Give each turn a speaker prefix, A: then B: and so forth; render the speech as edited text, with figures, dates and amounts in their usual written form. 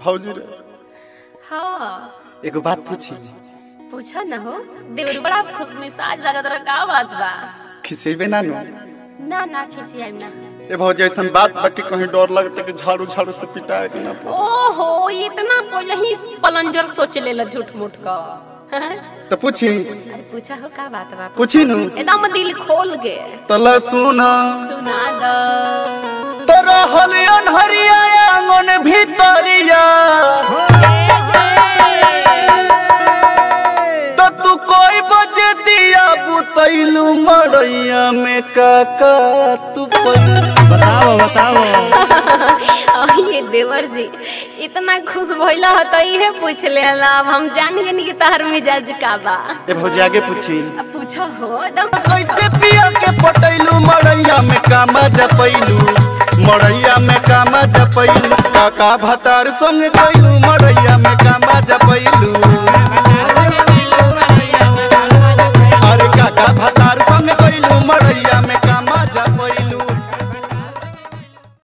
A: भौजी रे
B: हाँ
A: एगो बात पूछी।
B: पूछा न हो देवर बड़ा खुश मिजाज लगत रहा। का बात बा?
A: खिसेबे ना नु
B: ना ना खिसियाई ना।
A: ए भौजी ऐसन बात बाकी कहीं डर लगता कि झाड़ू झाड़ू से पिटाए के ना पड़े।
B: ओहो इतना पहले ही पलंजर सोच लेला झूठ मूठ का।
A: तो पूछी।
B: अरे पूछा हो का बात बा?
A: पूछी नु
B: एकदम दिल खोल के
A: तला सुना
B: सुना दो।
A: तोरा हलियन हरिया आंगन भीतरिया तो तू कोई बजे दिया बुतैलू मड़ैया में काका तू
C: बताओ बताओ।
B: ये देवर जी इतना खुश भइला ह त इहे पूछ लेला। अब हम जान गनी कि तहर मिजाज का बा।
A: ए भौजी आगे पूछी।
B: अब पूछा हो एकदम
A: कैसे पिया के पटैलू मड़ैया में कामा जपैलू मड़ैया में कामा जपैलू काका भतार संग कैलू मड़ैया में कामा जपैलू।